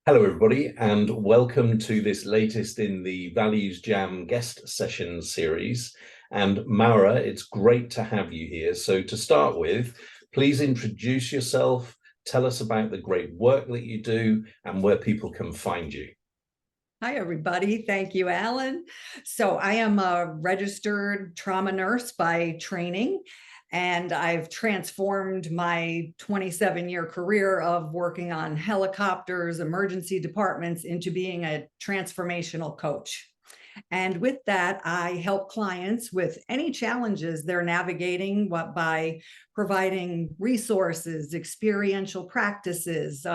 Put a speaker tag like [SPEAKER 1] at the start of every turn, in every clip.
[SPEAKER 1] Hello, everybody, and welcome to this latest in the ValuesJam guest session series. And Maura, it's great to have you here. So to start with, please introduce yourself, tell us about the great work that you do and where people can find you.
[SPEAKER 2] Hi, everybody. Thank you, Alan. So I am a registered trauma nurse by training, and I've transformed my 27-year career of working on helicopters, emergency departments into being a transformational coach. And with that, I help clients with any challenges they're navigating by providing resources, experiential practices,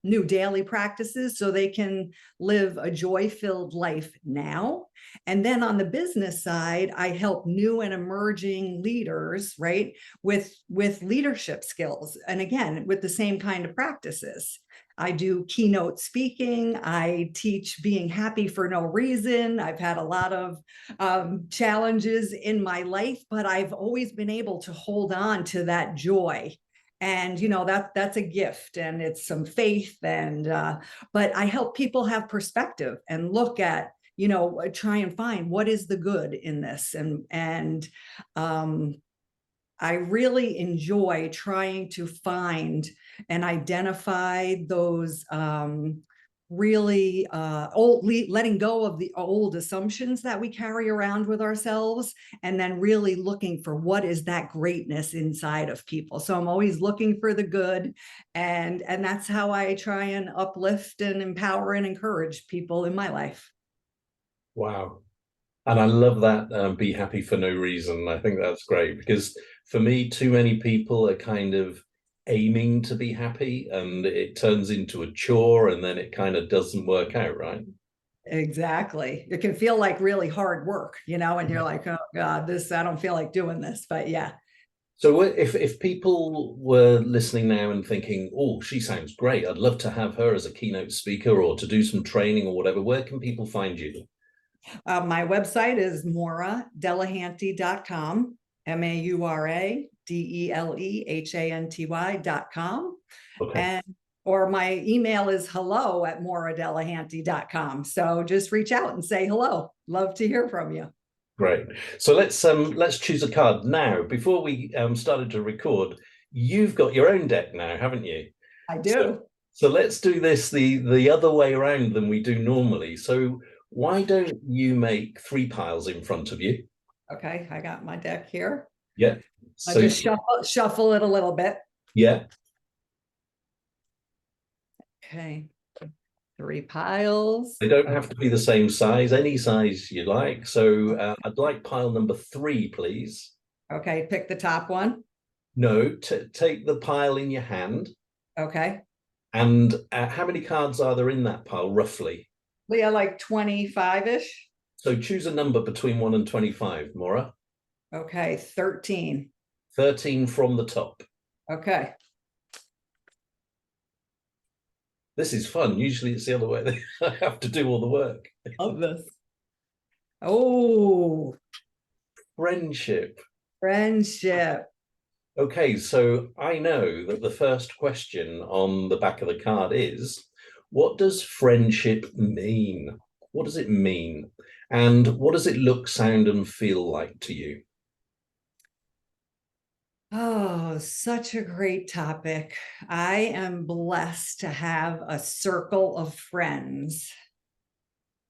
[SPEAKER 2] new daily practices so they can live a joy-filled life now. And then on the business side, I help new and emerging leaders, right, with leadership skills. And again, with the same kind of practices. I do keynote speaking. I teach being happy for no reason. I've had a lot of challenges in my life, but I've always been able to hold on to that joy. And, you know, that's a gift, and it's some faith. And but I help people have perspective and look at, you know, try and find what is the good in this. And I really enjoy trying to find and identify those really letting go of the old assumptions that we carry around with ourselves, and then really looking for what is that greatness inside of people. So I'm always looking for the good, and that's how I try and uplift and empower and encourage people in my life.
[SPEAKER 1] Wow. And I love that, be happy for no reason. I think that's great because for me, too many people are kind of aiming to be happy and it turns into a chore and then it kind of doesn't work out, right?
[SPEAKER 2] Exactly. It can feel like really hard work, you know, and you're like, oh God, I don't feel like doing this, but yeah.
[SPEAKER 1] So if people were listening now and thinking, oh, she sounds great, I'd love to have her as a keynote speaker or to do some training or whatever, where can people find you?
[SPEAKER 2] My website is mauradelehanty.com, MAURADELEHANTY.com.
[SPEAKER 1] Okay.
[SPEAKER 2] Or my email is hello@mauradelehanty.com. So just reach out and say hello. Love to hear from you.
[SPEAKER 1] Great. So let's choose a card now. Before we started to record, you've got your own deck now, haven't you?
[SPEAKER 2] I do.
[SPEAKER 1] So let's do this the other way around than we do normally. So why don't you make three piles in front of you?
[SPEAKER 2] Okay, I got my deck here.
[SPEAKER 1] Yeah.
[SPEAKER 2] I
[SPEAKER 1] So
[SPEAKER 2] just shuffle it a little bit.
[SPEAKER 1] yeah.
[SPEAKER 2] Okay. Three piles.
[SPEAKER 1] They don't have to be the same size, any size you like. So I'd like pile number 3, please.
[SPEAKER 2] Okay, pick the top one.
[SPEAKER 1] No, take the pile in your hand.
[SPEAKER 2] Okay.
[SPEAKER 1] And how many cards are there in that pile, roughly?
[SPEAKER 2] Yeah, like 25-ish.
[SPEAKER 1] So choose a number between 1 and 25, Maura.
[SPEAKER 2] Okay, 13.
[SPEAKER 1] 13 from the top.
[SPEAKER 2] Okay.
[SPEAKER 1] This is fun. Usually it's the other way. I have to do all the work.
[SPEAKER 2] Love this. Oh,
[SPEAKER 1] Friendship.
[SPEAKER 2] friendship.
[SPEAKER 1] Okay, so I know that the first question on the back of the card is, what does friendship mean? What does it mean? And what does it look, sound, and feel like to you?
[SPEAKER 2] Oh, such a great topic. I am blessed to have a circle of friends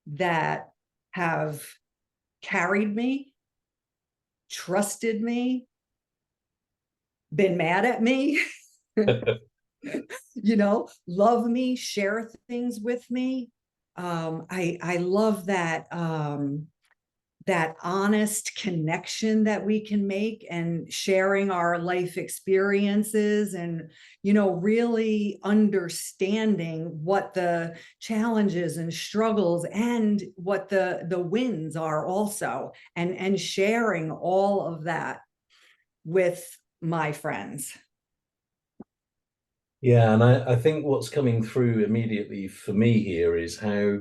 [SPEAKER 2] that have carried me, trusted me, been mad at me, you know, love me, share things with me. I love that that honest connection that we can make, and sharing our life experiences, and, you know, really understanding what the challenges and struggles and what the wins are also, and sharing all of that with my friends.
[SPEAKER 1] Yeah, and I think what's coming through immediately for me here is how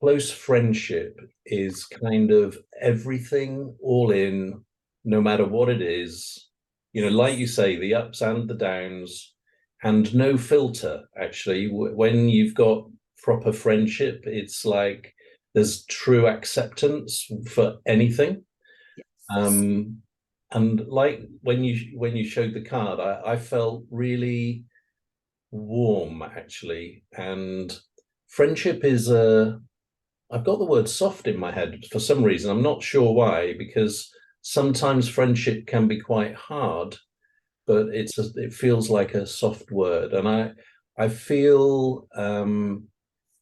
[SPEAKER 1] close friendship is kind of everything all in, no matter what it is. You know, like you say, the ups and the downs, and no filter, actually. When you've got proper friendship, it's like there's true acceptance for anything.
[SPEAKER 2] Yes.
[SPEAKER 1] And like when you showed the card, I felt really warm, actually. And friendship is I've got the word soft in my head for some reason. I'm not sure why, because sometimes friendship can be quite hard, but it feels like a soft word. And I feel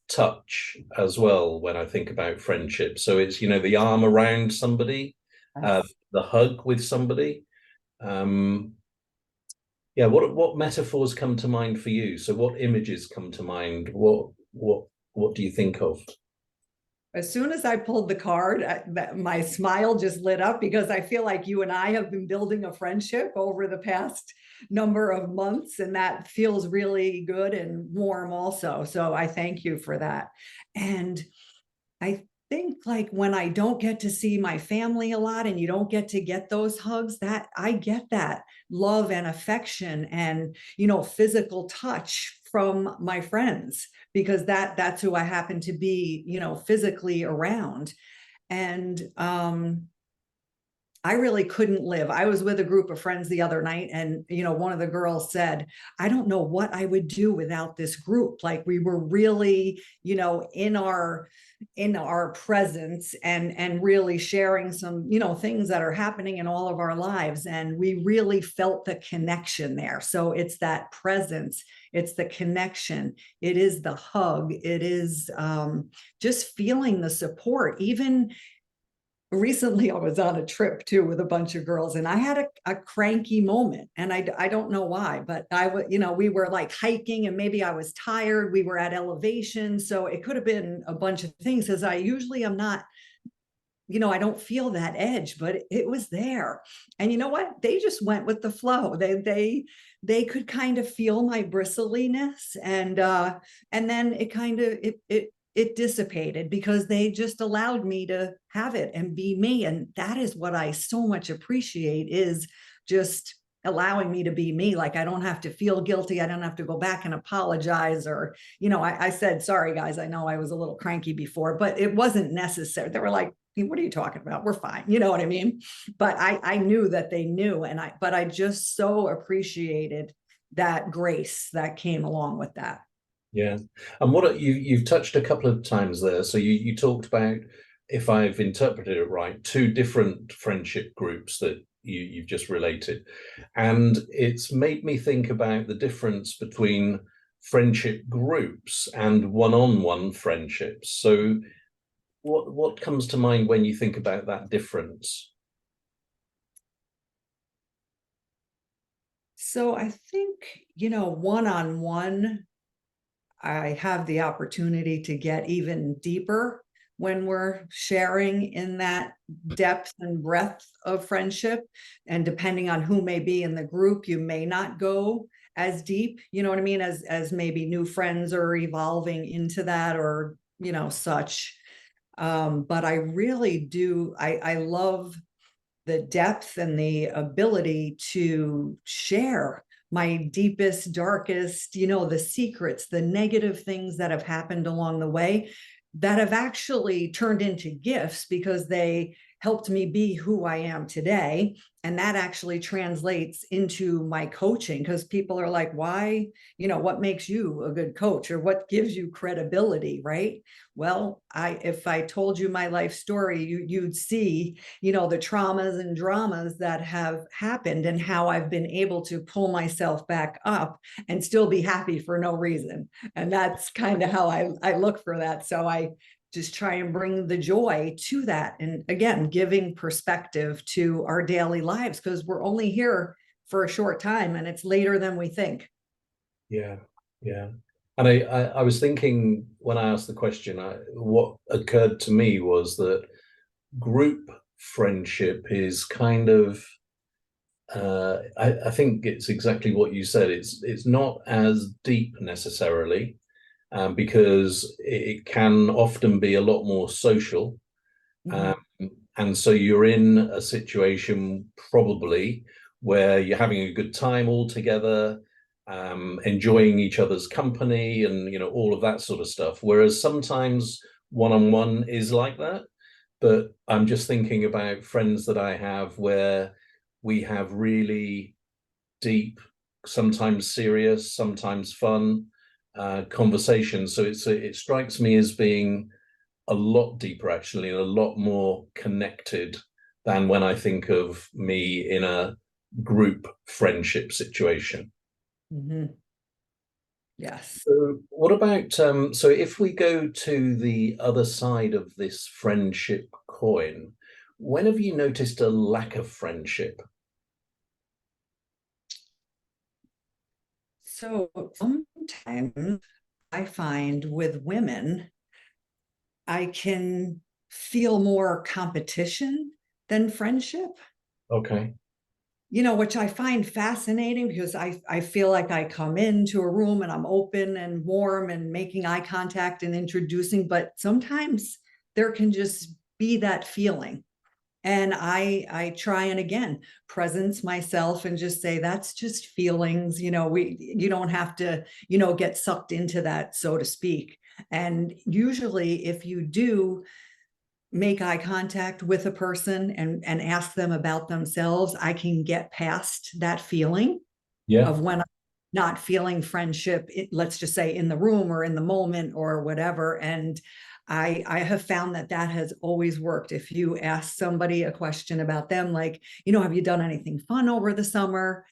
[SPEAKER 1] touch as well when I think about friendship. So it's, the arm around somebody,
[SPEAKER 2] Yes.
[SPEAKER 1] the hug with somebody. Yeah, what metaphors come to mind for you? So what images come to mind? What do you think of?
[SPEAKER 2] As soon as I pulled the card, my smile just lit up, because I feel like you and I have been building a friendship over the past number of months, and that feels really good and warm also. So I thank you for that. And I think, like, when I don't get to see my family a lot and you don't get those hugs, that I get that love and affection and, physical touch from my friends, because that's who I happen to be, physically around. And I really couldn't live. I was with a group of friends the other night, and one of the girls said, "I don't know what I would do without this group." Like, we were really, in our presence, and really sharing some, things that are happening in all of our lives, and we really felt the connection there. So it's that presence, it's the connection, it is the hug, it is just feeling the support. Even recently, I was on a trip too with a bunch of girls, and I had a cranky moment, and I don't know why, but we were like hiking, and maybe I was tired. We were at elevation, so it could have been a bunch of things, because I usually am not, I don't feel that edge, but it was there. And you know what? They just went with the flow. They could kind of feel my bristliness, and then it kind of it dissipated, because they just allowed me to have it and be me. And that is what I so much appreciate, is just allowing me to be me. Like, I don't have to feel guilty. I don't have to go back and apologize, or, I said, "Sorry guys, I know I was a little cranky before," but it wasn't necessary. They were like, "What are you talking about? We're fine." You know what I mean? But I knew that they knew. But I just so appreciated that grace that came along with that.
[SPEAKER 1] Yeah. And you've touched a couple of times there. So you talked about, if I've interpreted it right, two different friendship groups that you've just related. And it's made me think about the difference between friendship groups and one-on-one friendships. So what comes to mind when you think about that difference?
[SPEAKER 2] So I think, one-on-one, I have the opportunity to get even deeper when we're sharing in that depth and breadth of friendship. And depending on who may be in the group, you may not go as deep, you know what I mean, as maybe new friends are evolving into that, or, such. But I really do, I love the depth and the ability to share my deepest, darkest, the secrets, the negative things that have happened along the way, that have actually turned into gifts, because they helped me be who I am today. And that actually translates into my coaching, because people are like, "Why, what makes you a good coach, or what gives you credibility?" Right? Well, if I told you my life story, you'd see, the traumas and dramas that have happened, and how I've been able to pull myself back up and still be happy for no reason. And that's kind of how I look for that. So I just try and bring the joy to that. And again, giving perspective to our daily lives, because we're only here for a short time, and it's later than we think.
[SPEAKER 1] Yeah, yeah. And I was thinking when I asked the question, what occurred to me was that group friendship is kind of, I think it's exactly what you said. It's not as deep necessarily, because it can often be a lot more social.
[SPEAKER 2] Mhm.
[SPEAKER 1] Um, and so you're in a situation probably where you're having a good time all together. enjoying each other's company and, all of that sort of stuff. Whereas sometimes one-on-one is like that. But I'm just thinking about friends that I have where we have really deep, sometimes serious, sometimes fun conversations. So it strikes me as being a lot deeper, actually, and a lot more connected than when I think of me in a group friendship situation.
[SPEAKER 2] Mhm. Yes.
[SPEAKER 1] So what about, so if we go to the other side of this friendship coin, when have you noticed a lack of friendship?
[SPEAKER 2] So sometimes I find with women, I can feel more competition than friendship,
[SPEAKER 1] Okay.
[SPEAKER 2] which I find fascinating because I feel like I come into a room and I'm open and warm and making eye contact and introducing, but sometimes there can just be that feeling. And I try and again presence myself and just say that's just feelings. You don't have to get sucked into that, so to speak. And usually if you do make eye contact with a person and ask them about themselves, I can get past that feeling
[SPEAKER 1] Yeah.
[SPEAKER 2] of when I'm not feeling friendship, let's just say in the room or in the moment or whatever. And I have found that has always worked. If you ask somebody a question about them, like, have you done anything fun over the summer?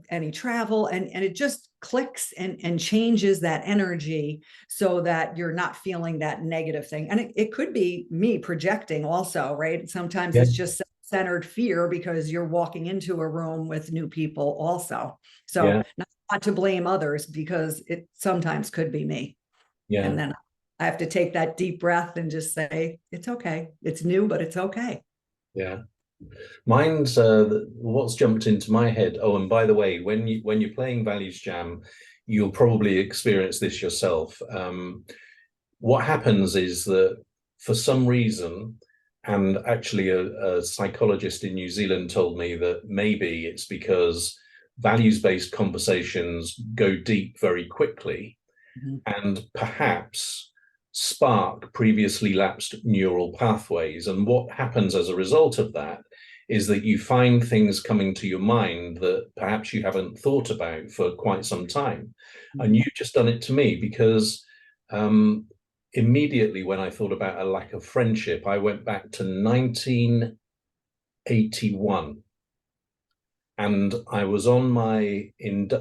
[SPEAKER 2] Any travel? And it just clicks and changes that energy so that you're not feeling that negative thing. And it could be me projecting also, right? Sometimes
[SPEAKER 1] Yeah.
[SPEAKER 2] it's just centered fear because you're walking into a room with new people also. So
[SPEAKER 1] Yeah.
[SPEAKER 2] not to blame others because it sometimes could be me.
[SPEAKER 1] Yeah.
[SPEAKER 2] And then I have to take that deep breath and just say, it's okay. It's new, but it's okay.
[SPEAKER 1] Yeah. Mine's what's jumped into my head. Oh, and by the way, when you're playing Values Jam, you'll probably experience this yourself. What happens is that for some reason, and actually a psychologist in New Zealand told me that maybe it's because values-based conversations go deep very quickly
[SPEAKER 2] Mhm.
[SPEAKER 1] and perhaps spark previously lapsed neural pathways. And what happens as a result of that is that you find things coming to your mind that perhaps you haven't thought about for quite some time. And you've just done it to me because immediately when I thought about a lack of friendship, I went back to 1981. And I was on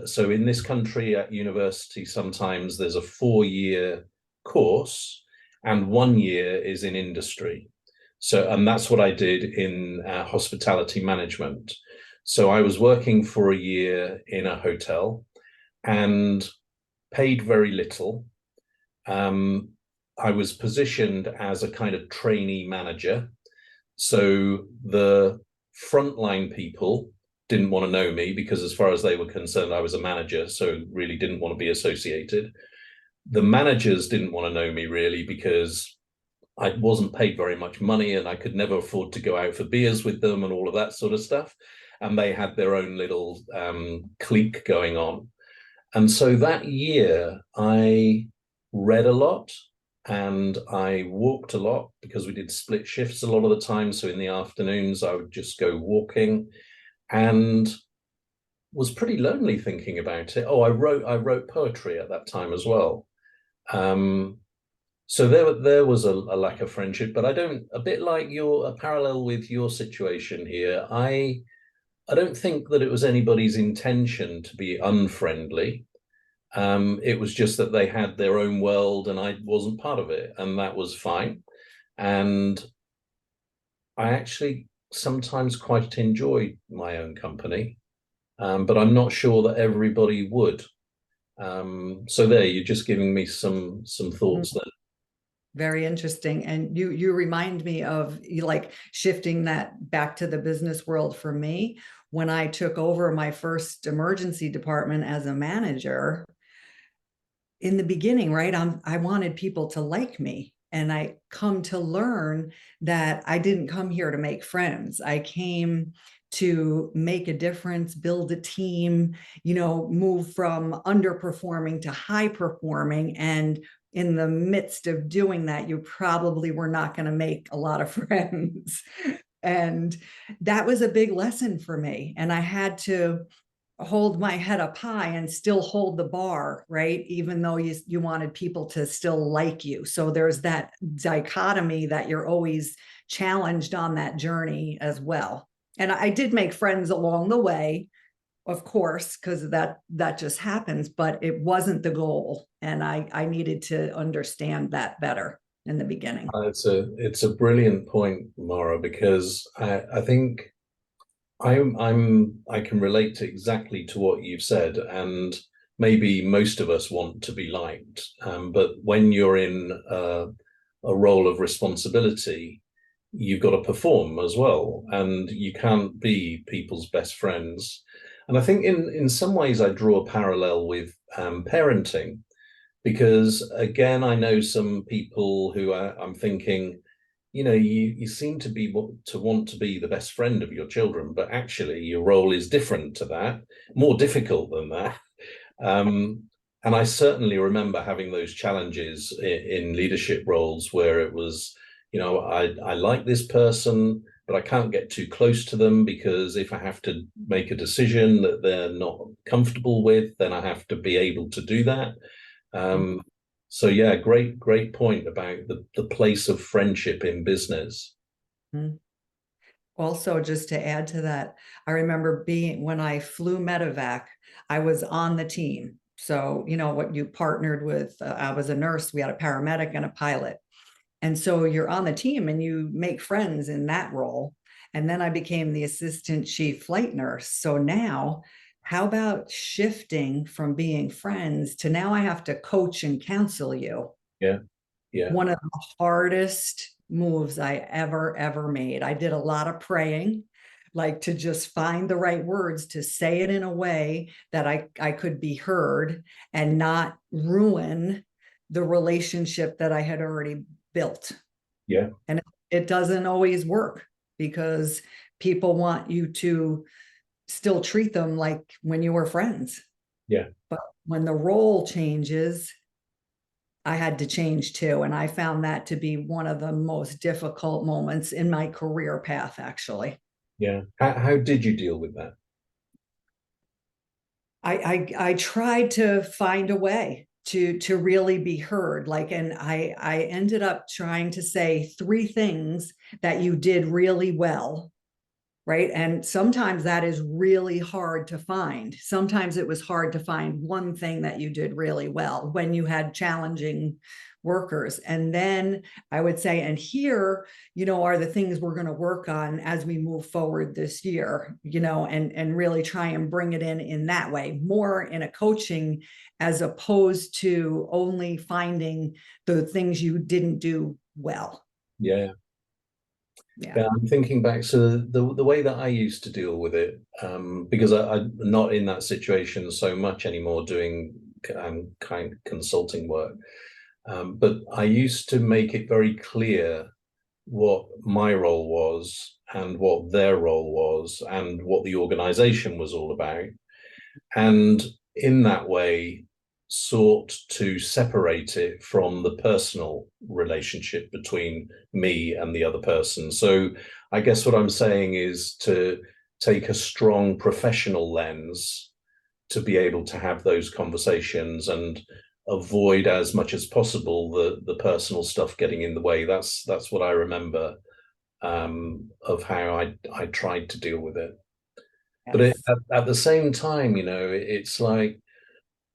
[SPEAKER 1] so in this country at university, sometimes there's a 4-year course and 1 year is in industry. So, and that's what I did in hospitality management. So I was working for a year in a hotel and paid very little. I was positioned as a kind of trainee manager. So the frontline people didn't want to know me because as far as they were concerned, I was a manager, so really didn't want to be associated. The managers didn't want to know me really because I wasn't paid very much money and I could never afford to go out for beers with them and all of that sort of stuff. And they had their own little clique going on. And so that year I read a lot and I walked a lot because we did split shifts a lot of the time. So in the afternoons, I would just go walking and was pretty lonely thinking about it. Oh, I wrote poetry at that time as well. So there was a lack of friendship, but a bit like a parallel with your situation here. I don't think that it was anybody's intention to be unfriendly. It was just that they had their own world and I wasn't part of it, and that was fine. And I actually sometimes quite enjoyed my own company, but I'm not sure that everybody would. So there, you're just giving me some thoughts there.
[SPEAKER 2] Very interesting. And you remind me of like shifting that back to the business world for me. When I took over my first emergency department as a manager, in the beginning, right, I wanted people to like me. And I come to learn that I didn't come here to make friends. I came to make a difference, build a team, move from underperforming to high performing. And in the midst of doing that, you probably were not going to make a lot of friends. And that was a big lesson for me. And I had to hold my head up high and still hold the bar, right? Even though you wanted people to still like you. So there's that dichotomy that you're always challenged on that journey as well. And I did make friends along the way, of course, because that just happens, but it wasn't the goal. And I needed to understand that better in the beginning.
[SPEAKER 1] It's a brilliant point, Maura, because I think I can relate to exactly to what you've said, and maybe most of us want to be liked, but when you're in a role of responsibility, you've got to perform as well, and you can't be people's best friends. And I think in some ways I draw a parallel with parenting, because again, I know some people who I'm thinking, you seem to want to be the best friend of your children, but actually your role is different to that, more difficult than that. And I certainly remember having those challenges in leadership roles where it was, I like this person, but I can't get too close to them, because if I have to make a decision that they're not comfortable with, then I have to be able to do that. So yeah, great point about the place of friendship in business.
[SPEAKER 2] Also, just to add to that, I remember when I flew medevac, I was on the team. So, what you partnered with, I was a nurse, we had a paramedic and a pilot. And so you're on the team and you make friends in that role. And then I became the assistant chief flight nurse. So now, how about shifting from being friends to now I have to coach and counsel you?
[SPEAKER 1] Yeah.
[SPEAKER 2] One of the hardest moves I ever made. I did a lot of praying, like to just find the right words to say it in a way that I could be heard and not ruin the relationship that I had already built.
[SPEAKER 1] Yeah.
[SPEAKER 2] And it doesn't always work, because people want you to still treat them like when you were friends.
[SPEAKER 1] Yeah.
[SPEAKER 2] But when the role changes, I had to change too. And I found that to be one of the most difficult moments in my career path, actually.
[SPEAKER 1] Yeah. How did you deal with that?
[SPEAKER 2] I tried to find a way to really be heard. And I ended up trying to say 3 things that you did really well. Right. And sometimes that is really hard to find. Sometimes it was hard to find one thing that you did really well when you had challenging workers. And then I would say, and here, are the things we're going to work on as we move forward this year, and really try and bring it in that way, more in a coaching, as opposed to only finding the things you didn't do well.
[SPEAKER 1] Yeah. I'm thinking back. So the way that I used to deal with it, because I'm not in that situation so much anymore, doing kind of consulting work, but I used to make it very clear what my role was and what their role was and what the organization was all about, and in that way sought to separate it from the personal relationship between me and the other person. So I guess what I'm saying is to take a strong professional lens to be able to have those conversations and avoid as much as possible the personal stuff getting in the way. That's what I remember of how I tried to deal with it. Yes. But at the same time, it's like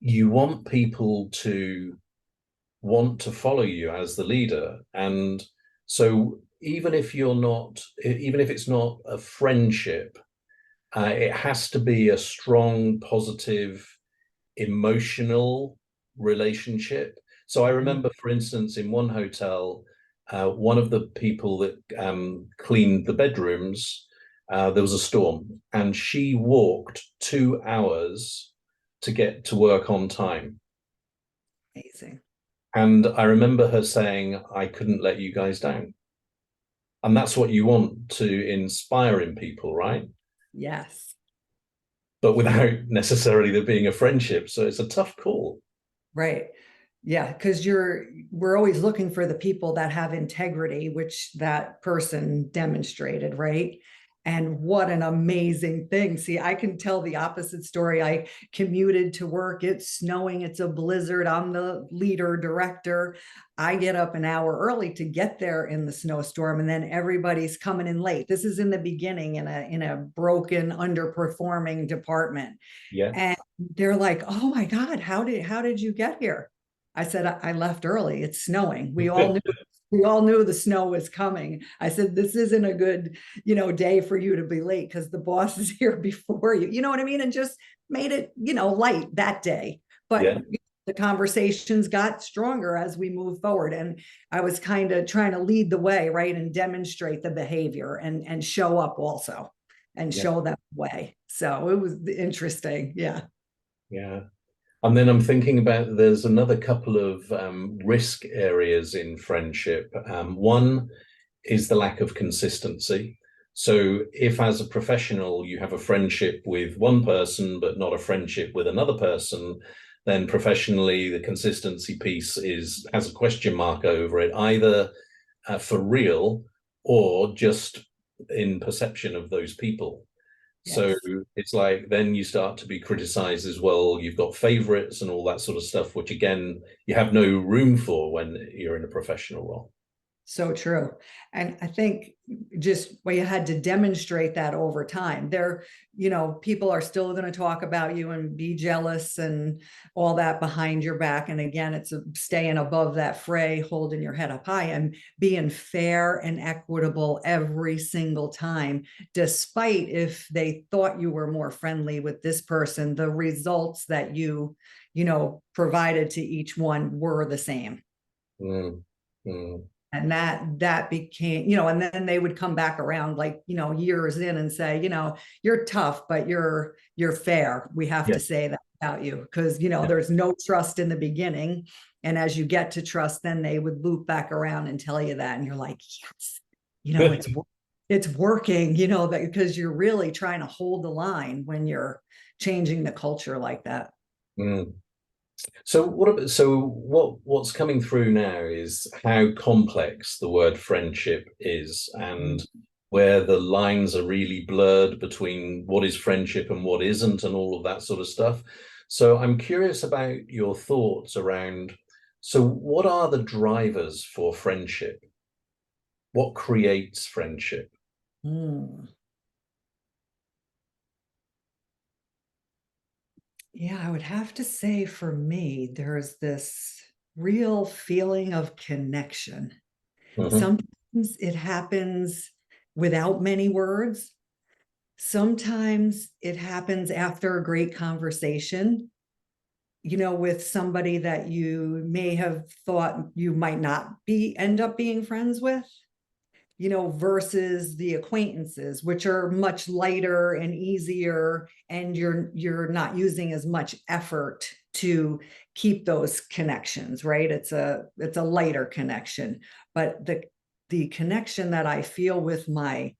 [SPEAKER 1] you want people to want to follow you as the leader. And so even if it's not a friendship, it has to be a strong, positive, emotional relationship. So I remember, for instance, in one hotel, one of the people that cleaned the bedrooms, there was a storm, and she walked 2 hours to get to work on time.
[SPEAKER 2] Amazing.
[SPEAKER 1] And I remember her saying, I couldn't let you guys down. And that's what you want to inspire in people, right?
[SPEAKER 2] Yes.
[SPEAKER 1] But without necessarily there being a friendship. So it's a tough call.
[SPEAKER 2] Right. Yeah, because we're always looking for the people that have integrity, which that person demonstrated, right? And what an amazing thing. See, I can tell the opposite story. I commuted to work, it's snowing, it's a blizzard. I'm the leader director. I get up an hour early to get there in the snowstorm, and then everybody's coming in late. This is in the beginning in a broken, underperforming department.
[SPEAKER 1] Yeah.
[SPEAKER 2] And they're like, "Oh my God, how did you get here?" I said, I left early. It's snowing. We all knew the snow was coming. I said, this isn't a good, day for you to be late because the boss is here before you. You know what I mean? And just made it, light that day. But
[SPEAKER 1] Yeah.
[SPEAKER 2] the conversations got stronger as we moved forward. And I was kind of trying to lead the way, right? And demonstrate the behavior and show up also and
[SPEAKER 1] Yeah.
[SPEAKER 2] show them the way. So it was interesting. Yeah.
[SPEAKER 1] Yeah. And then I'm thinking about there's another couple of risk areas in friendship. One is the lack of consistency. So if as a professional you have a friendship with one person but not a friendship with another person, then professionally the consistency piece has a question mark over it, either for real or just in perception of those people. So
[SPEAKER 2] Yes.
[SPEAKER 1] it's like then you start to be criticized as well. You've got favorites and all that sort of stuff, which again, you have no room for when you're in a professional role.
[SPEAKER 2] So true. And I think just well, you had to demonstrate that over time. People are still going to talk about you and be jealous and all that behind your back. And again, it's staying above that fray, holding your head up high and being fair and equitable every single time, despite if they thought you were more friendly with this person, the results that provided to each one were the same.
[SPEAKER 1] Mm, mm.
[SPEAKER 2] And that became, and then they would come back around like, years in and say, you're tough, but you're fair. We have
[SPEAKER 1] Yeah.
[SPEAKER 2] to say that about you because, there's no trust in the beginning. And as you get to trust, then they would loop back around and tell you that. And you're like, yes, it's working, that because you're really trying to hold the line when you're changing the culture like that.
[SPEAKER 1] Mm. So what's coming through now is how complex the word friendship is and where the lines are really blurred between what is friendship and what isn't and all of that sort of stuff. So I'm curious about your thoughts around, so what are the drivers for friendship? What creates friendship?
[SPEAKER 2] Mm. Yeah, I would have to say for me, there's this real feeling of connection.
[SPEAKER 1] Mhm.
[SPEAKER 2] Sometimes it happens without many words. Sometimes it happens after a great conversation, with somebody that you may have thought you might not end up being friends with. Versus the acquaintances, which are much lighter and easier, and you're not using as much effort to keep those connections, right? It's a lighter connection. But the connection that I feel with my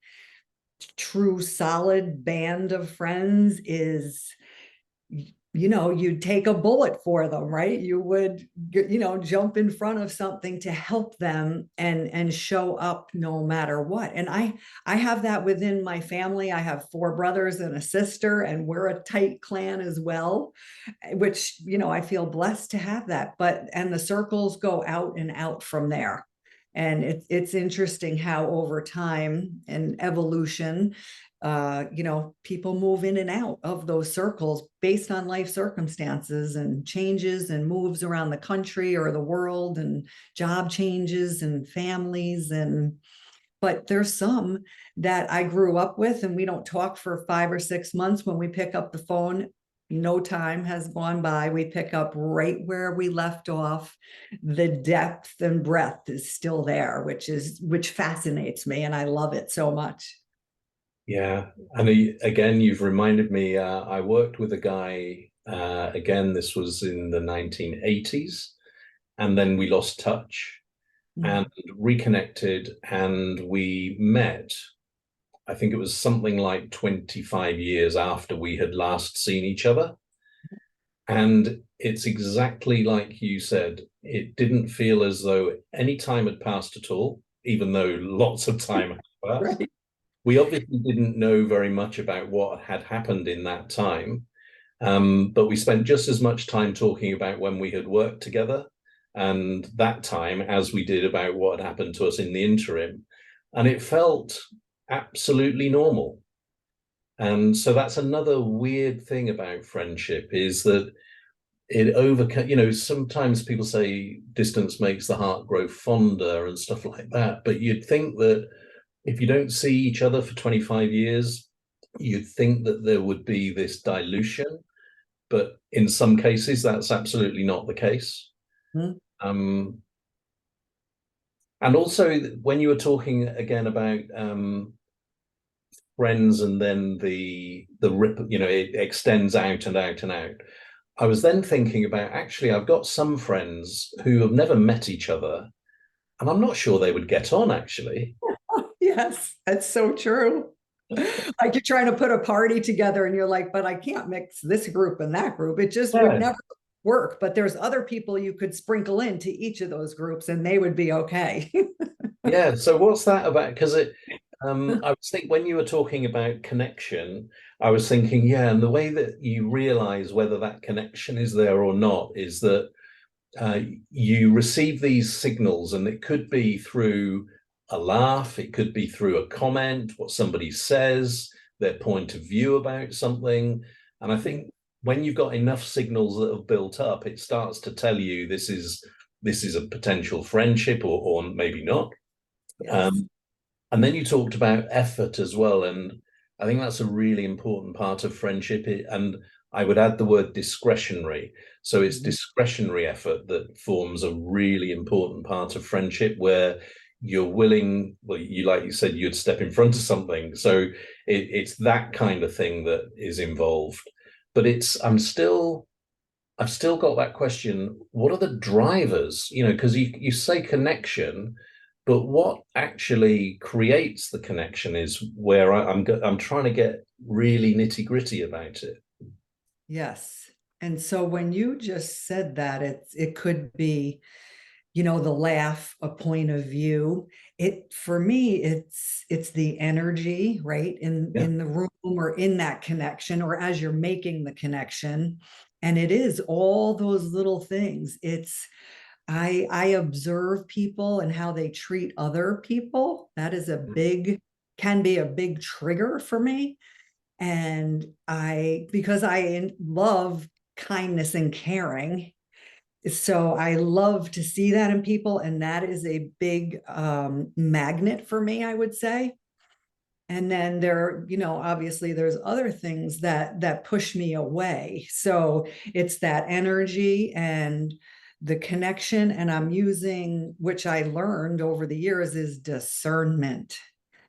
[SPEAKER 2] true solid band of friends is you'd take a bullet for them, right? You would jump in front of something to help them and show up no matter what. And I have that within my family. I have 4 brothers and a sister, and we're a tight clan as well, which I feel blessed to have that. And the circles go out and out from there. And it's interesting how over time and evolution, people move in and out of those circles based on life circumstances and changes and moves around the country or the world and job changes and families. But there's some that I grew up with and we don't talk for 5 or 6 months. When we pick up the phone, no time has gone by. We pick up right where we left off. The depth and breadth is still there, which fascinates me, and I love it so much.
[SPEAKER 1] Yeah, and again, you've reminded me, I worked with a guy, again, this was in the 1980s, and then we lost touch and reconnected, and we met. I think it was something like 25 years after we had last seen each other. And it's exactly like you said, it didn't feel as though any time had passed at all, even though lots of time had passed.
[SPEAKER 2] Right.
[SPEAKER 1] We obviously didn't know very much about what had happened in that time, but we spent just as much time talking about when we had worked together and that time as we did about what had happened to us in the interim. And it felt absolutely normal. And so that's another weird thing about friendship, is that it overcomes, you know, sometimes people say distance makes the heart grow fonder and stuff like that. But you'd think that if you don't see each other for 25 years, you'd think that there would be this dilution. But in some cases, that's absolutely not the case. And also, when you were talking again about friends, and then the rip, you know, it extends out and out and out. I was then thinking about, actually, I've got some friends who have never met each other, and I'm not sure they would get on, actually.
[SPEAKER 2] Yes, that's so true. Like you're trying to put a party together and you're like, but I can't mix this group and that group. It just would never work. But there's other people you could sprinkle into each of those groups and they would be okay.
[SPEAKER 1] Yeah. So what's that about? Because I was thinking, when you were talking about connection, I was thinking, yeah, and the way that you realize whether that connection is there or not is that you receive these signals, and it could be through a laugh, it could be through a comment, what somebody says, their point of view about something. And I think when you've got enough signals that have built up, it starts to tell you this is a potential friendship, or maybe not.
[SPEAKER 2] Yes.
[SPEAKER 1] And then you talked about effort as well. And I think that's a really important part of friendship. And I would add the word discretionary. So it's discretionary effort that forms a really important part of friendship, where you're willing, well, you, like you said, you'd step in front of something. So it's that kind of thing that is involved. But I've still got that question, what are the drivers? You know, because you say connection, but what actually creates the connection is where I'm trying to get really nitty gritty about it.
[SPEAKER 2] Yes. And so when you just said that, it could be, you know, the laugh, a point of view. For me, it's the energy, right? In the room, or in that connection, or as you're making the connection. And it is all those little things. I observe people and how they treat other people. That is can be a big trigger for me. And because I love kindness and caring, so I love to see that in people, and that is a big magnet for me, I would say. And then you know, obviously there's other things that push me away. So it's that energy and the connection, and I'm using, which I learned over the years, is discernment.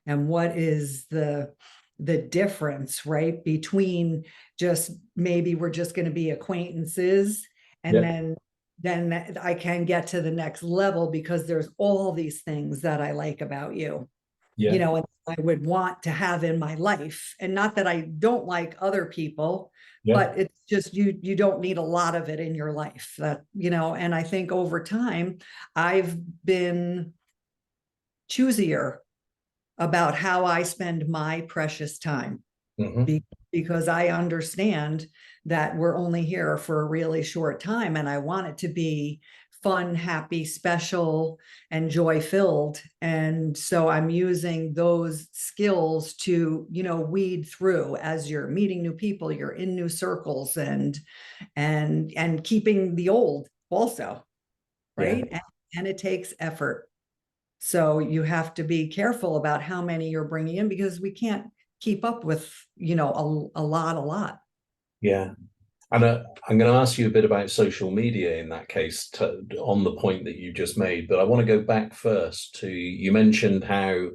[SPEAKER 2] And what is the difference, right, between just maybe we're just going to be acquaintances, and then I can get to the next level because there's all these things that I like about you, you know, and I would want to have in my life. And not that I don't like other people, but it's just you don't need a lot of it in your life, that, you know. And I think over time I've been choosier about how I spend my precious time, because I understand that we're only here for a really short time, and I want it to be fun, happy, special, and joy-filled. And so I'm using those skills to, you know, weed through as you're meeting new people, you're in new circles, and keeping the old also, right? And it takes effort. So you have to be careful about how many you're bringing in, because we can't keep up with, you know, a lot.
[SPEAKER 1] Yeah. And I'm going to ask you a bit about social media in that case, on the point that you just made. But I want to go back first to, you mentioned how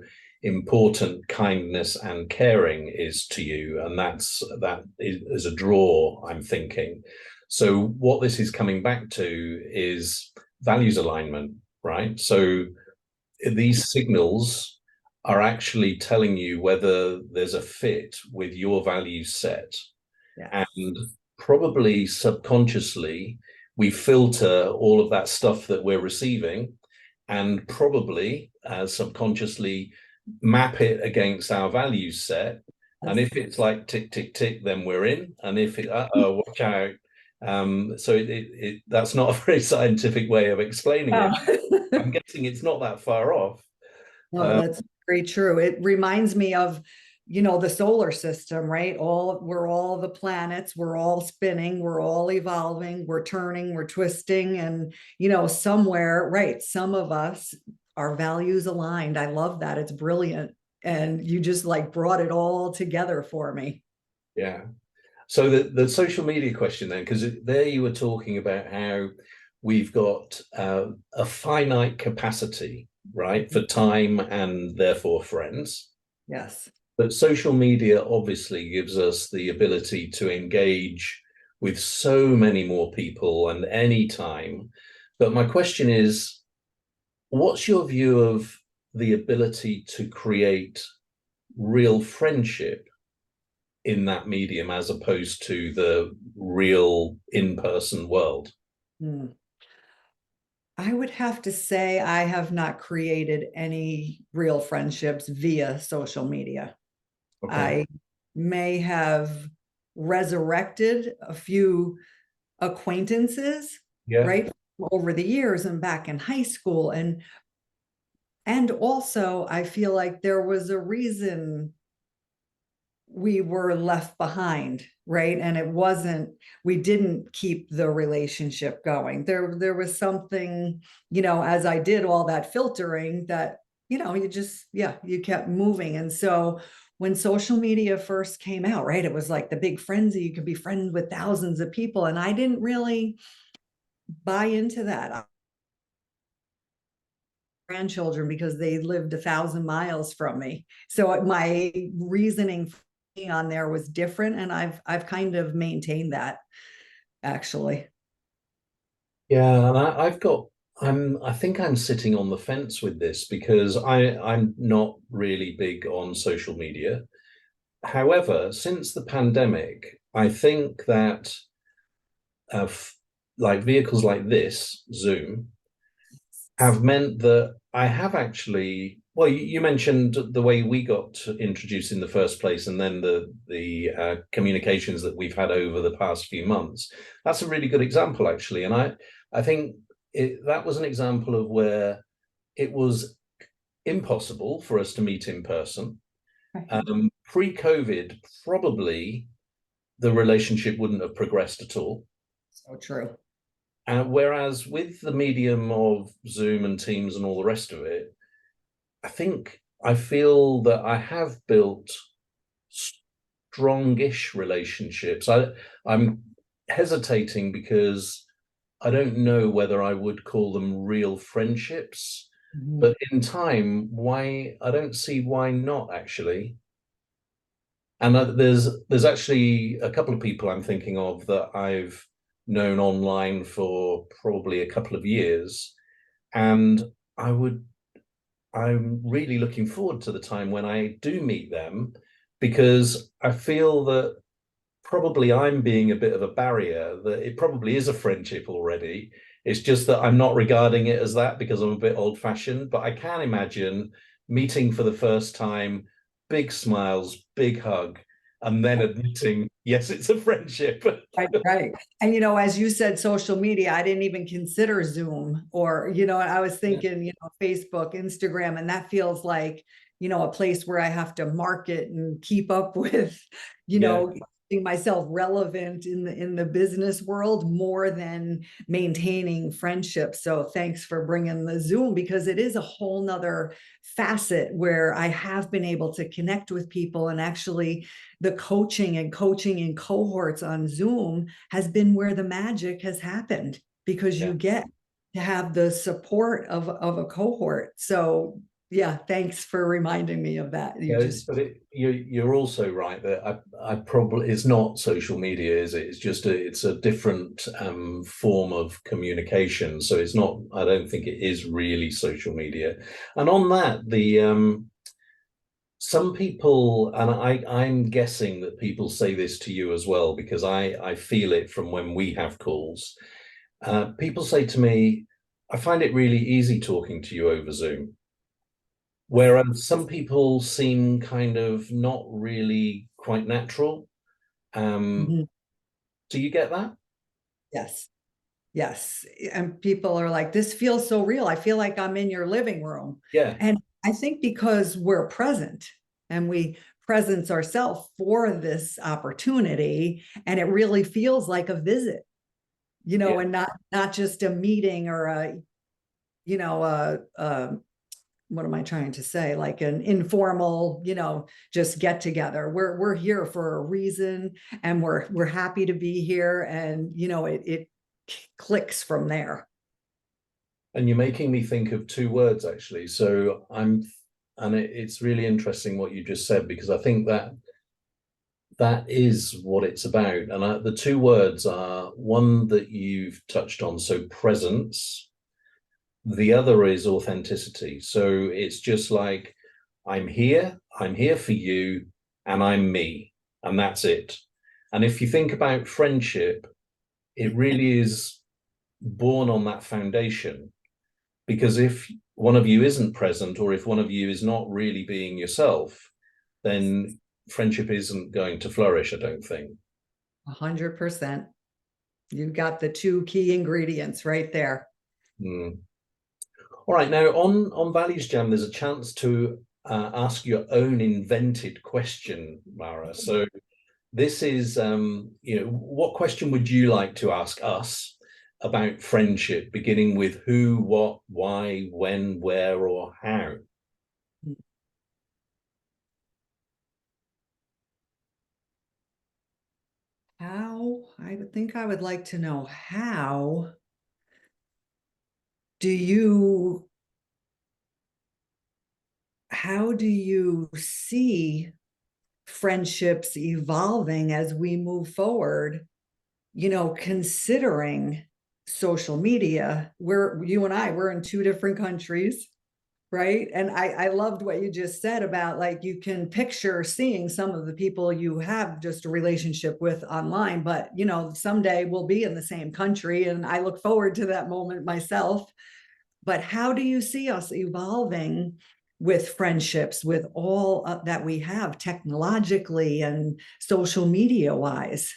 [SPEAKER 1] important kindness and caring is to you. And that is a draw, I'm thinking. So what this is coming back to is values alignment, right? So these signals are actually telling you whether there's a fit with your value set.
[SPEAKER 2] Yeah.
[SPEAKER 1] And probably subconsciously, we filter all of that stuff that we're receiving and probably subconsciously map it against our values set. And if it's like tick, tick, tick, then we're in. And if it, watch out. So that's not a very scientific way of explaining it. I'm guessing it's not that far off.
[SPEAKER 2] No, that's very true. It reminds me of, the solar system, right? We're all the planets, we're all spinning, we're all evolving, we're turning, we're twisting, and somewhere, right? Some of us, our values aligned. I love that. It's brilliant. And you just like brought it all together for me.
[SPEAKER 1] Yeah. So the social media question then, because there you were talking about how we've got a finite capacity, right, for time and therefore friends.
[SPEAKER 2] Yes.
[SPEAKER 1] But social media obviously gives us the ability to engage with so many more people and any time. But my question is, what's your view of the ability to create real friendship in that medium as opposed to the real in-person world?
[SPEAKER 2] I would have to say I have not created any real friendships via social media.
[SPEAKER 1] Okay.
[SPEAKER 2] I may have resurrected a few acquaintances,
[SPEAKER 1] Yeah.
[SPEAKER 2] right, over the years and back in high school. And also I feel like there was a reason we were left behind, right? And we didn't keep the relationship going. There was something, as I did all that filtering that, you kept moving. And so when social media first came out, right, it was like the big frenzy. You could be friends with thousands of people. And I didn't really buy into that. Grandchildren because they lived 1,000 miles from me. So my reasoning on there was different, and I've kind of maintained that actually.
[SPEAKER 1] Yeah, and I think I'm sitting on the fence with this because I'm not really big on social media. However, since the pandemic, I think that uh, like vehicles like this, Zoom, have meant that I have actually, well, you mentioned the way we got introduced in the first place, and then the communications that we've had over the past few months. That's a really good example, actually, and I think that was an example of where it was impossible for us to meet in person. Pre-COVID, probably the relationship wouldn't have progressed at all.
[SPEAKER 2] So true.
[SPEAKER 1] Whereas with the medium of Zoom and Teams and all the rest of it, I feel that I have built strongish relationships. I'm hesitating because I don't know whether I would call them real friendships, but in time, I don't see why not actually. And there's actually a couple of people I'm thinking of that I've known online for probably a couple of years, and I'm really looking forward to the time when I do meet them, because I feel that probably I'm being a bit of a barrier, that it probably is a friendship already. It's just that I'm not regarding it as that because I'm a bit old-fashioned, but I can imagine meeting for the first time, big smiles, big hug, and then admitting, yes, it's a friendship.
[SPEAKER 2] Right. And, as you said, social media, I didn't even consider Zoom or, I was thinking, Facebook, Instagram, and that feels like, a place where I have to market and keep up with, keeping myself relevant in the business world more than maintaining friendships. So thanks for bringing the Zoom, because it is a whole nother facet where I have been able to connect with people, and actually the coaching in cohorts on Zoom has been where the magic has happened, because you get to have the support of a cohort. So Yeah, thanks for reminding me of that. You
[SPEAKER 1] Yeah,
[SPEAKER 2] just,
[SPEAKER 1] but you're also right that I probably it's not social media, is it? It's just it's a different form of communication. So it's not. I don't think it is really social media. And on that, the some people, and I'm guessing that people say this to you as well, because I feel it from when we have calls. People say to me, I find it really easy talking to you over Zoom. Whereas some people seem kind of not really quite natural.
[SPEAKER 2] mhm,
[SPEAKER 1] Do you get that?
[SPEAKER 2] yes, yes. And people are like, this feels so real. I feel like I'm in your living room.
[SPEAKER 1] Yeah,
[SPEAKER 2] And I think because we're present and we presence ourselves for this opportunity, and it really feels like a visit,
[SPEAKER 1] yeah.
[SPEAKER 2] and not just a meeting or you know, what am I trying to say? Like an informal, just get together. We're here for a reason, and we're happy to be here, and it clicks from there.
[SPEAKER 1] And you're making me think of two words actually. And it's really interesting what you just said, because I think that that is what it's about. And the two words are one that you've touched on, so presence. The other is authenticity. So it's just like, I'm here for you, and I'm me, and that's it. And if you think about friendship, it really is born on that foundation. Because if one of you isn't present, or if one of you is not really being yourself, then friendship isn't going to flourish, I don't think.
[SPEAKER 2] 100%. You've got the two key ingredients right there.
[SPEAKER 1] Mm. All right, now on Values Jam, there's a chance to ask your own invented question, Maura. So this is, what question would you like to ask us about friendship, beginning with who, what, why, when, where, or how?
[SPEAKER 2] How, I would think I would like to know, how do you how do you see friendships evolving as we move forward, considering social media? Where you and we're in two different countries, right? And I loved what you just said about, like, you can picture seeing some of the people you have just a relationship with online, but someday we'll be in the same country, and I look forward to that moment myself. But how do you see us evolving with friendships, with all that we have technologically and social media wise?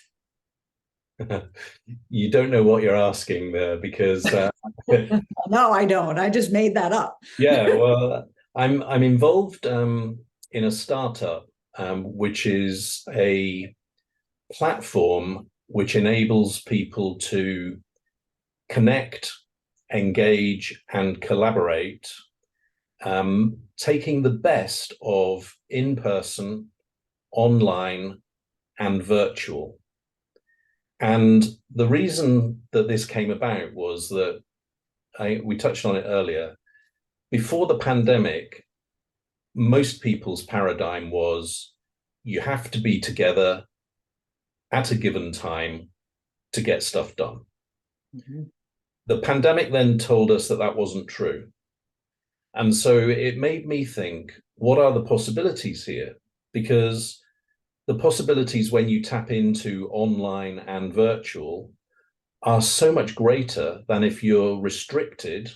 [SPEAKER 1] You don't know what you're asking there, because
[SPEAKER 2] No, I don't. I just made that up.
[SPEAKER 1] yeah, well, I'm involved in a startup, which is a platform which enables people to connect, engage, and collaborate, taking the best of in-person, online, and virtual. And the reason that this came about was that we touched on it earlier. Before the pandemic, most people's paradigm was you have to be together at a given time to get stuff done.
[SPEAKER 2] Mm-hmm.
[SPEAKER 1] The pandemic then told us that that wasn't true. And so it made me think, what are the possibilities here? Because the possibilities when you tap into online and virtual are so much greater than if you're restricted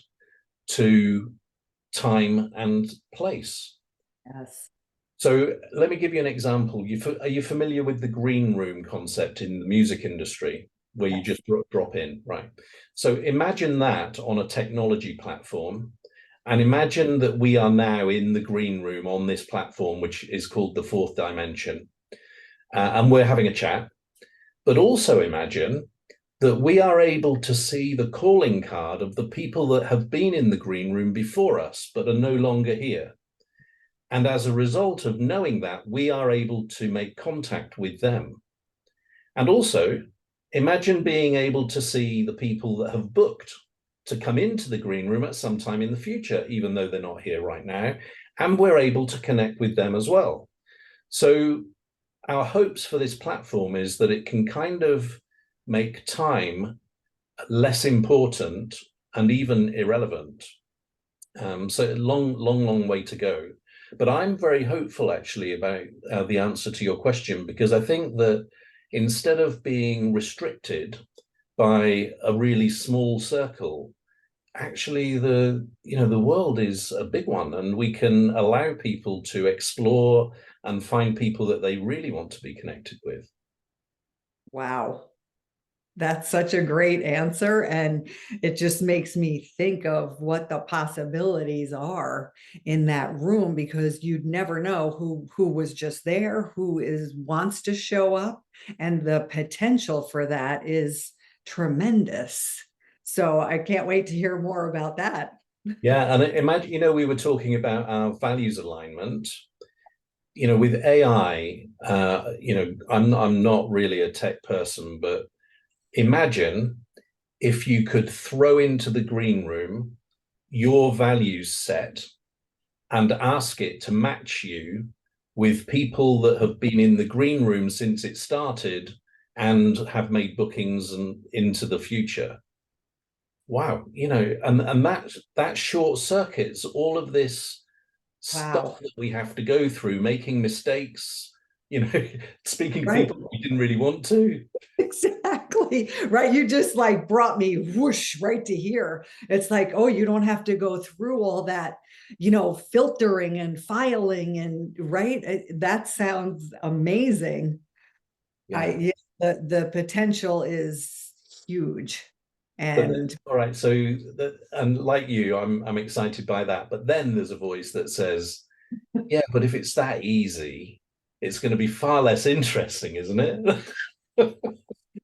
[SPEAKER 1] to time and place.
[SPEAKER 2] Yes.
[SPEAKER 1] So let me give you an example. Are you familiar with the green room concept in the music industry, where you
[SPEAKER 2] Yes.
[SPEAKER 1] just drop in, right? So imagine that on a technology platform, and imagine that we are now in the green room on this platform, which is called the fourth dimension, and we're having a chat. But also imagine that we are able to see the calling card of the people that have been in the green room before us, but are no longer here. And as a result of knowing that, we are able to make contact with them. And also, imagine being able to see the people that have booked to come into the green room at some time in the future, even though they're not here right now, and we're able to connect with them as well. So our hopes for this platform is that it can kind of make time less important and even irrelevant. So a long way to go. But I'm very hopeful actually about the answer to your question, because I think that instead of being restricted by a really small circle, actually the world is a big one, and we can allow people to explore and find people that they really want to be connected with.
[SPEAKER 2] Wow. That's such a great answer. And it just makes me think of what the possibilities are in that room, because you'd never know who was just there, wants to show up. And the potential for that is tremendous. So I can't wait to hear more about that.
[SPEAKER 1] Yeah, and imagine, we were talking about our values alignment. With AI, I'm not really a tech person, but imagine if you could throw into the green room your values set and ask it to match you with people that have been in the green room since it started and have made bookings and into the future. Wow, and that short circuits all of this stuff that we have to go through, making mistakes, speaking to people we didn't really want to.
[SPEAKER 2] Exactly. Right. You just like brought me whoosh right to here. It's like, oh, you don't have to go through all that, filtering and filing and right. That sounds amazing. Yeah. The potential is huge. And
[SPEAKER 1] all right, so and like you, I'm excited by that. But then there's a voice that says, yeah, but if it's that easy, it's going to be far less interesting, isn't it?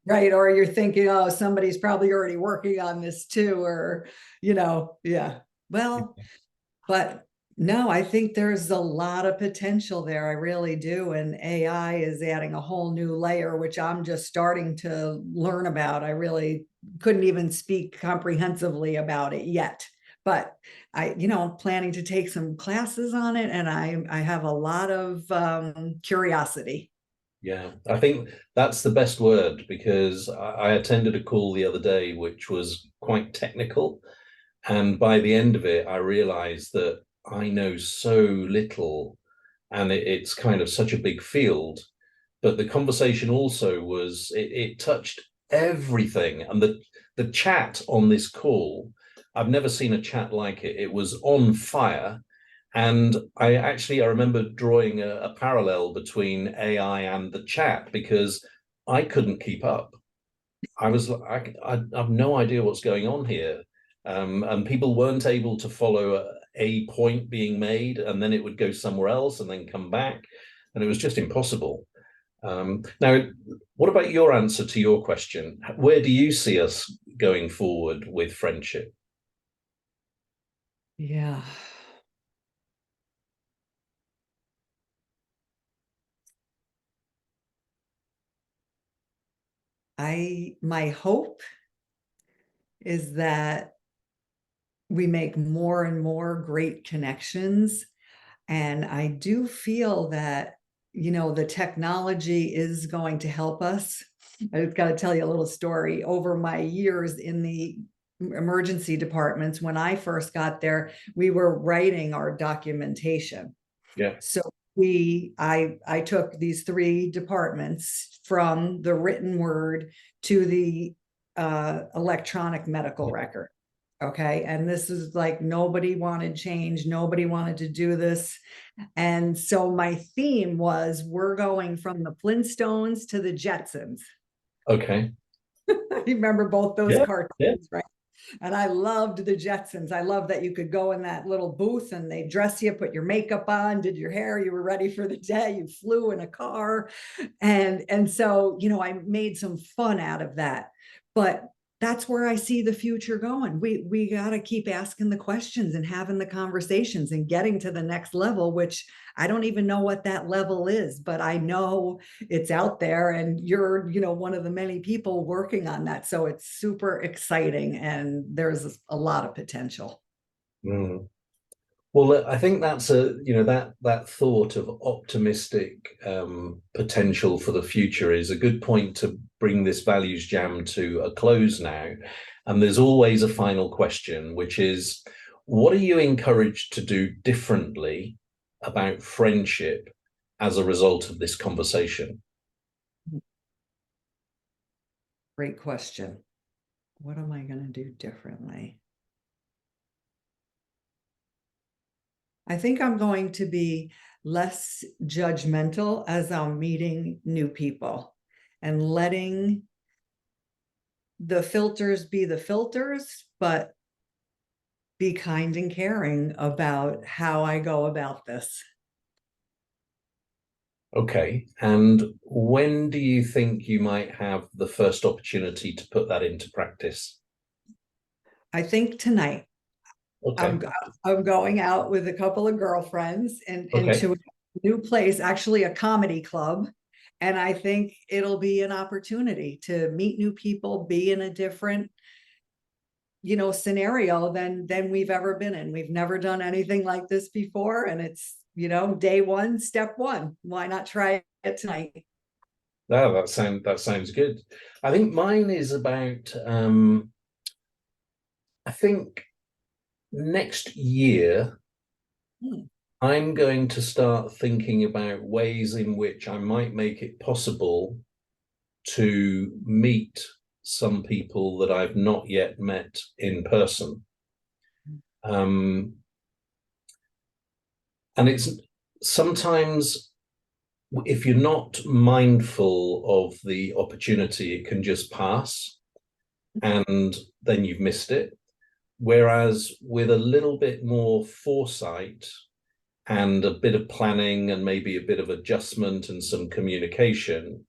[SPEAKER 2] Right. Or you're thinking, oh, somebody's probably already working on this too, or, yeah. Well, but no, I think there's a lot of potential there. I really do. And AI is adding a whole new layer, which I'm just starting to learn about. I really couldn't even speak comprehensively about it yet. But planning to take some classes on it, and I have a lot of curiosity.
[SPEAKER 1] Yeah, I think that's the best word, because I attended a call the other day which was quite technical. And by the end of it, I realized that I know so little, and it's kind of such a big field. But the conversation also it touched everything. And the chat on this call, I've never seen a chat like it. It was on fire. And I remember drawing a parallel between AI and the chat, because I couldn't keep up. I have no idea what's going on here. And people weren't able to follow a point being made, and then it would go somewhere else and then come back. And it was just impossible. Now, what about your answer to your question? Where do you see us going forward with friendship?
[SPEAKER 2] Yeah. My hope is that we make more and more great connections. And I do feel that, the technology is going to help us. I've got to tell you a little story. Over my years in the emergency departments, when I first got there, we were writing our documentation.
[SPEAKER 1] Yeah.
[SPEAKER 2] So I took these three departments from the written word to the electronic medical record. Okay. And this is like, nobody wanted change. Nobody wanted to do this. And so my theme was, we're going from the Flintstones to the Jetsons.
[SPEAKER 1] Okay.
[SPEAKER 2] You remember both those cartoons, right? And I loved the Jetsons. I loved that you could go in that little booth and they dress you, put your makeup on, did your hair, you were ready for the day, you flew in a car. And so, I made some fun out of that. But that's where I see the future going. We got to keep asking the questions and having the conversations and getting to the next level, which I don't even know what that level is, but I know it's out there, and you're, one of the many people working on that. So it's super exciting, and there's a lot of potential.
[SPEAKER 1] Mm. Well, I think that's that thought of optimistic potential for the future is a good point to bring this Values Jam to a close now. And there's always a final question, which is, what are you encouraged to do differently about friendship as a result of this conversation?
[SPEAKER 2] Great question. What am I going to do differently? I think I'm going to be less judgmental as I'm meeting new people and letting the filters be the filters, but be kind and caring about how I go about this.
[SPEAKER 1] Okay. And when do you think you might have the first opportunity to put that into practice?
[SPEAKER 2] I think tonight.
[SPEAKER 1] Okay.
[SPEAKER 2] I'm going out with a couple of girlfriends and
[SPEAKER 1] Okay.
[SPEAKER 2] into a new place, actually a comedy club. And I think it'll be an opportunity to meet new people, be in a different, scenario than we've ever been in. We've never done anything like this before. And it's, day one, step one. Why not try it tonight?
[SPEAKER 1] Oh, that sounds good. I think mine is about I think next year I'm going to start thinking about ways in which I might make it possible to meet some people that I've not yet met in person. And it's sometimes, if you're not mindful of the opportunity, it can just pass and then you've missed it. Whereas with a little bit more foresight and a bit of planning and maybe a bit of adjustment and some communication,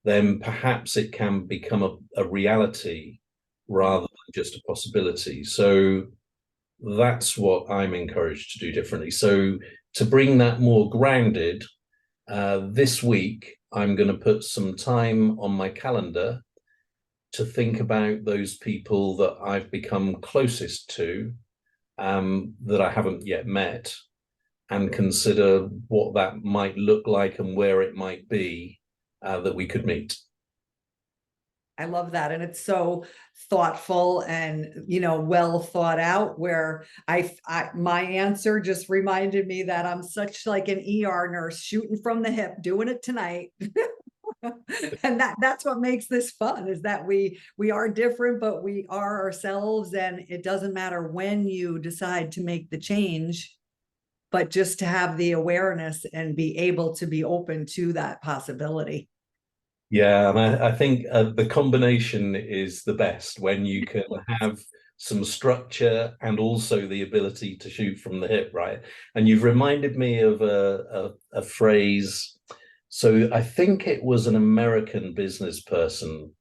[SPEAKER 1] then perhaps it can become a reality rather than just a possibility. So that's what I'm encouraged to do differently. So to bring that more grounded, this week, I'm going to put some time on my calendar to think about those people that I've become closest to, that I haven't yet met, and consider what that might look like and where it might be that we could meet.
[SPEAKER 2] I love that. And it's so thoughtful and, well thought out, where my answer just reminded me that I'm such like an ER nurse shooting from the hip, doing it tonight. And that's what makes this fun, is that we are different, but we are ourselves. And it doesn't matter when you decide to make the change, but just to have the awareness and be able to be open to that possibility.
[SPEAKER 1] Yeah, and I think the combination is the best when you can have some structure and also the ability to shoot from the hip, right? And you've reminded me of a phrase. So I think it was an American business person,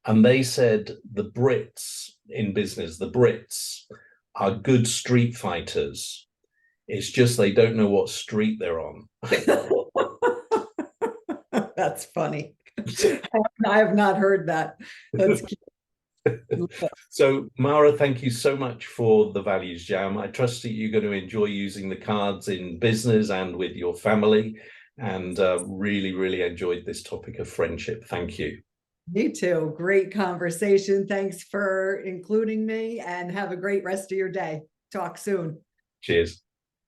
[SPEAKER 1] and they said the Brits in business, the Brits are good street fighters. It's just they don't know what street they're on.
[SPEAKER 2] That's funny. I have not heard that. That's cute.
[SPEAKER 1] So, Maura, thank you so much for the Values Jam. I trust that you're going to enjoy using the cards in business and with your family, and really, really enjoyed this topic of friendship. Thank you.
[SPEAKER 2] Me too. Great conversation. Thanks for including me, and have a great rest of your day. Talk soon.
[SPEAKER 1] Cheers.